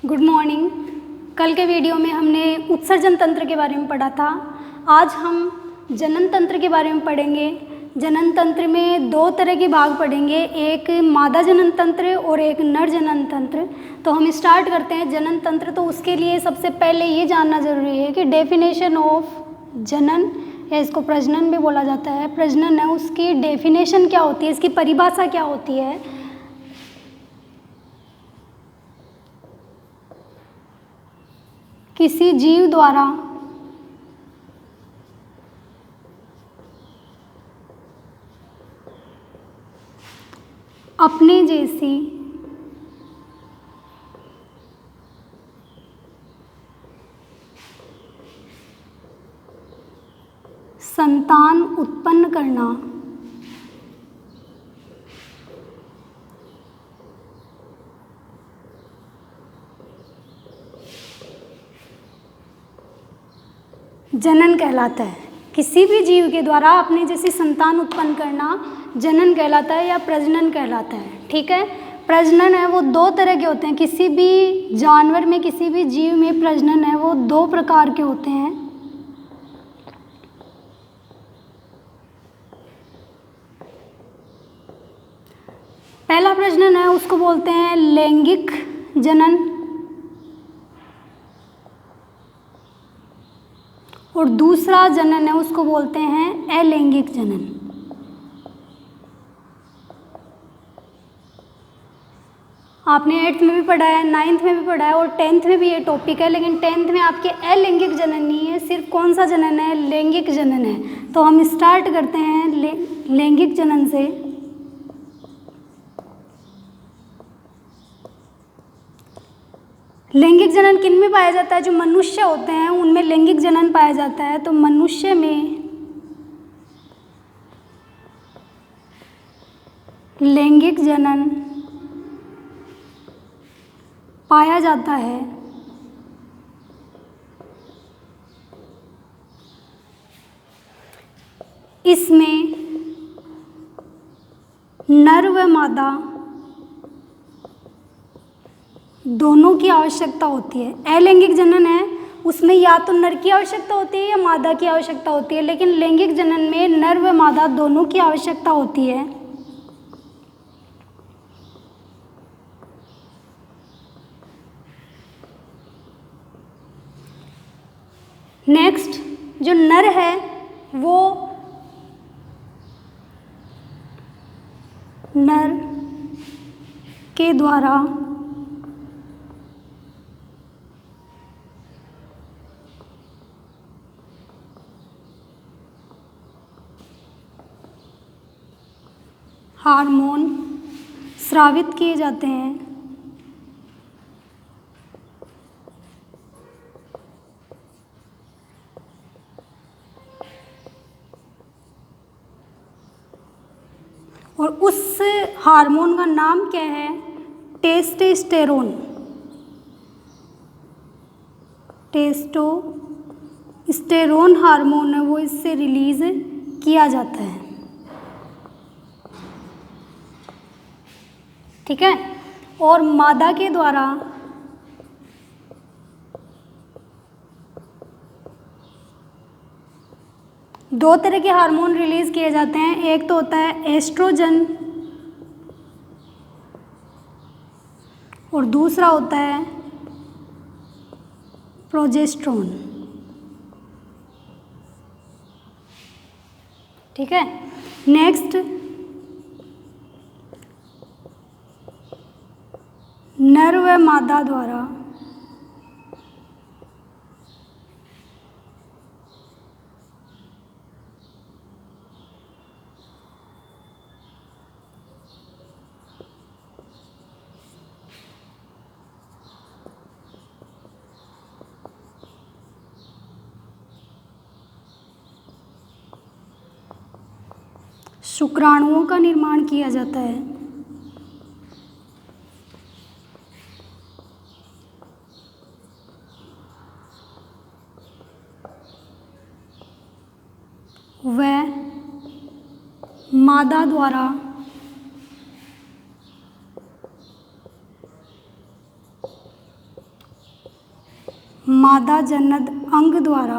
Good morning. कल के video में हमने उत्सर्जन तंत्र के बारे में पढ़ा था। आज हम जनन तंत्र के बारे में पढ़ेंगे। जनन तंत्र में दो तरह के भाग पढ़ेंगे, एक मादा जनन तंत्र और एक नर जनन तंत्र। तो हम स्टार्ट करते हैं जनन तंत्र। तो उसके लिए सबसे पहले ये जानना ज़रूरी है कि डेफिनेशन ऑफ जनन, या इसको प्रजनन भी बोला जाता है, प्रजनन है, उसकी डेफिनेशन क्या होती है, इसकी परिभाषा क्या होती है। किसी जीव द्वारा अपने जैसी संतान उत्पन्न करना जनन कहलाता है। किसी भी जीव के द्वारा अपने जैसी संतान उत्पन्न करना जनन कहलाता है या प्रजनन कहलाता है। ठीक है, प्रजनन है वो दो तरह के होते हैं। किसी भी जानवर में, किसी भी जीव में प्रजनन है वो दो प्रकार के होते हैं। पहला प्रजनन है उसको बोलते हैं लैंगिक जनन, और दूसरा जनन है उसको बोलते हैं अलैंगिक जनन। आपने 8th में भी पढ़ा है, 9th में भी पढ़ा है और 10th में भी ये टॉपिक है, लेकिन 10th में आपके अलैंगिक जनन नहीं है, सिर्फ कौन सा जनन है, लैंगिक जनन है। तो हम स्टार्ट करते हैं लैंगिक जनन से। लैंगिक जनन किन में पाया जाता है? जो मनुष्य होते हैं उनमें लैंगिक जनन पाया जाता है। तो मनुष्य में लैंगिक जनन पाया जाता है। इसमें नर व मादा दोनों की आवश्यकता होती है। अलैंगिक जनन है उसमें या तो नर की आवश्यकता होती है या मादा की आवश्यकता होती है, लेकिन लैंगिक जनन में नर व मादा दोनों की आवश्यकता होती है। नेक्स्ट, जो नर है वो नर के द्वारा हार्मोन स्रावित किए जाते हैं। और उस हार्मोन का नाम क्या है? टेस्टोस्टेरोन। टेस्टोस्टेरोन हार्मोन है वो इससे रिलीज किया जाता है। ठीक है, और मादा के द्वारा दो तरह के हार्मोन रिलीज किए जाते हैं। एक तो होता है एस्ट्रोजन और दूसरा होता है प्रोजेस्टेरोन। ठीक है, नेक्स्ट, नर व मादा द्वारा शुक्राणुओं का निर्माण किया जाता है। वह मादा द्वारा मादा जनन अंग द्वारा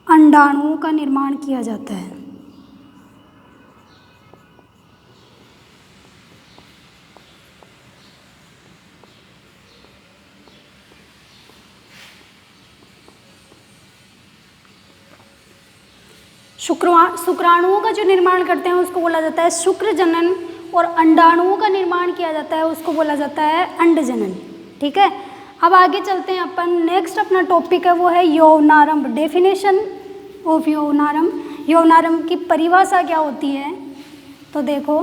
अंडाणुओं का निर्माण किया जाता है। शुक्राणुओं का जो निर्माण करते हैं उसको बोला जाता है शुक्र जनन, और अंडाणुओं का निर्माण किया जाता है उसको बोला जाता है अंड जनन। ठीक है, अब आगे चलते हैं अपन। नेक्स्ट अपना टॉपिक है वो है यौनारंभ। Definition of यौनारंभ। यौनारंभ की परिभाषा क्या होती है, तो देखो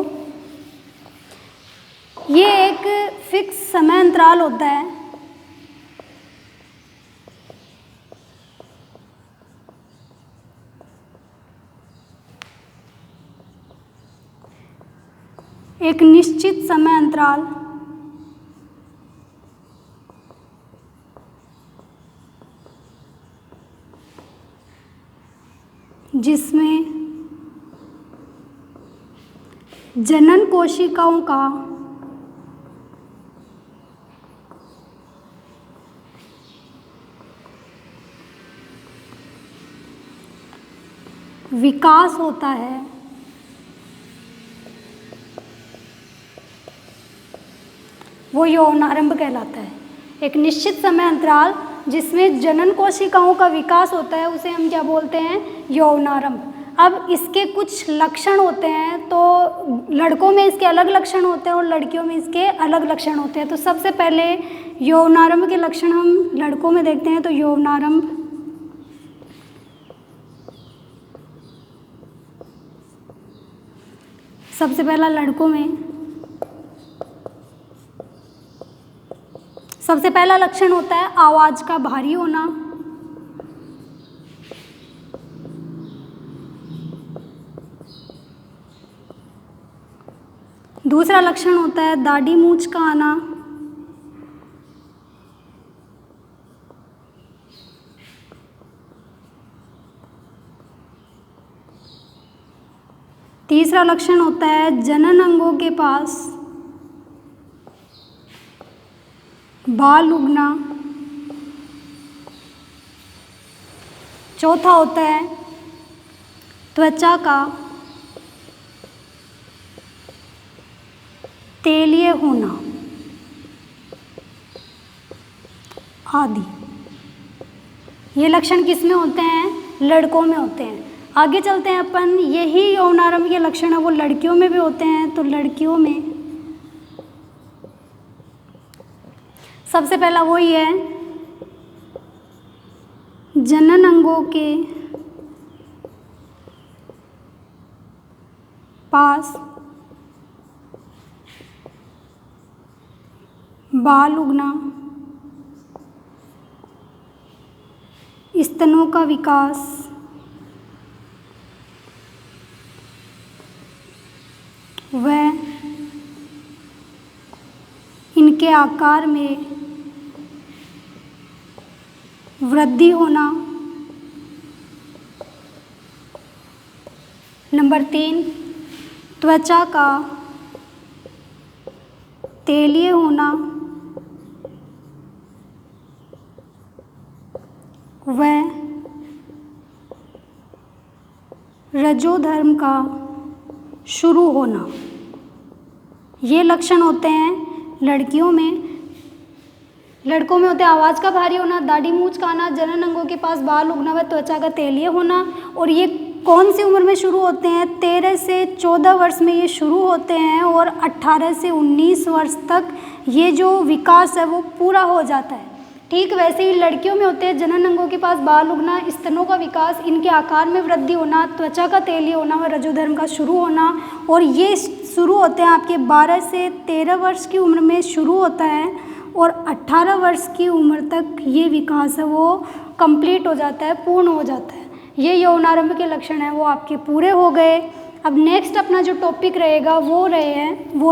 ये एक फिक्स समय अंतराल होता है एक निश्चित समय अंतराल जिसमें जनन कोशिकाओं का विकास होता है, वो यौनारंभ कहलाता है। एक निश्चित समय अंतराल जिसमें जनन कोशिकाओं का विकास होता है उसे हम क्या बोलते हैं, यौनारंभ। अब इसके कुछ लक्षण होते हैं, तो लड़कों में इसके अलग लक्षण होते हैं और लड़कियों में इसके अलग लक्षण होते हैं। तो सबसे पहले यौनारंभ के लक्षण हम लड़कों में देखते हैं। तो यौनारंभ सबसे पहला लड़कों में सबसे पहला लक्षण होता है आवाज़ का भारी होना। दूसरा लक्षण होता है दाढ़ी मूंछ का आना। तीसरा लक्षण होता है जनन अंगों के पास बाल उगना। चौथा होता है त्वचा का तेलीय होना आदि। ये लक्षण किस में होते हैं, लड़कों में होते हैं। आगे चलते हैं अपन। यही यौनारंभ के लक्षण है वो लड़कियों में भी होते हैं। तो लड़कियों में सबसे पहला वही है जनन अंगों के पास बाल उगना, स्तनों का विकास, व इनके आकार में वृद्धि होना। नंबर 3 त्वचा का तेलीय होना व रजोधर्म का शुरू होना। ये लक्षण होते हैं लड़कियों में। लड़कों में होते हैं आवाज़ का भारी होना, दाढ़ी मूंछ का आना, जनन अंगों के पास बाल उगना व त्वचा का तेलीय होना। और ये कौन सी उम्र में शुरू होते हैं, 13 से 14 वर्ष में ये शुरू होते हैं और 18 से 19 वर्ष तक ये जो विकास है वो पूरा हो जाता है। ठीक वैसे ही लड़कियों में होते हैं जनन अंगों के पास बाल उगना, स्तनों का विकास, इनके आकार में वृद्धि होना, त्वचा का तेलीय होना व रजोधर्म का शुरू होना। और ये शुरू होते हैं आपके 12 से 13 वर्ष की उम्र में शुरू होता है और 18 वर्ष की उम्र तक ये विकास है वो कंप्लीट हो जाता है, पूर्ण हो जाता है। ये यौनारंभ के लक्षण हैं वो आपके पूरे हो गए। अब नेक्स्ट अपना जो टॉपिक रहेगा वो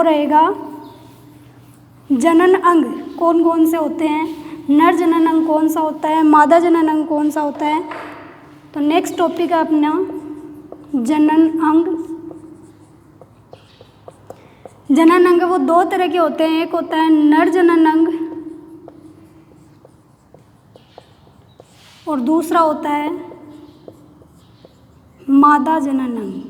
रहेगा जनन अंग कौन कौन से होते हैं, नर जनन अंग कौन सा होता है, मादा जनन अंग कौन सा होता है। तो नेक्स्ट टॉपिक है अपना जनन अंग। जनन अंग वो दो तरह के होते हैं, एक होता है नर जनन अंग और दूसरा होता है मादा जननंग।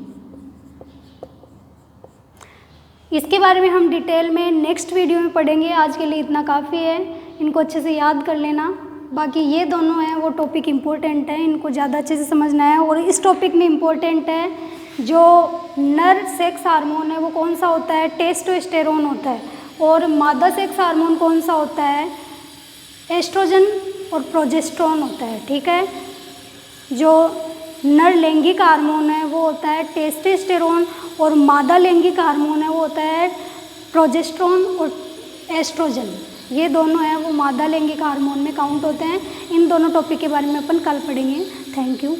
इसके बारे में हम डिटेल में नेक्स्ट वीडियो में पढ़ेंगे। आज के लिए इतना काफ़ी है, इनको अच्छे से याद कर लेना। बाकी ये दोनों हैं वो टॉपिक इम्पोर्टेंट है, इनको ज़्यादा अच्छे से समझना है। और इस टॉपिक में इम्पोर्टेंट है जो नर सेक्स हार्मोन है वो कौन सा होता है, टेस्टोस्टेरोन होता है। और मादा सेक्स हार्मोन कौन सा होता है, एस्ट्रोजन और प्रोजेस्टेरोन होता है। ठीक है, जो नर लैंगिक हार्मोन है वो होता है टेस्टोस्टेरोन और मादा लैंगिक हार्मोन है वो होता है प्रोजेस्टेरोन और एस्ट्रोजन। ये दोनों हैं वो मादा लैंगिक हार्मोन में काउंट होते हैं। इन दोनों टॉपिक के बारे में अपन कल पढ़ेंगे। Thank you.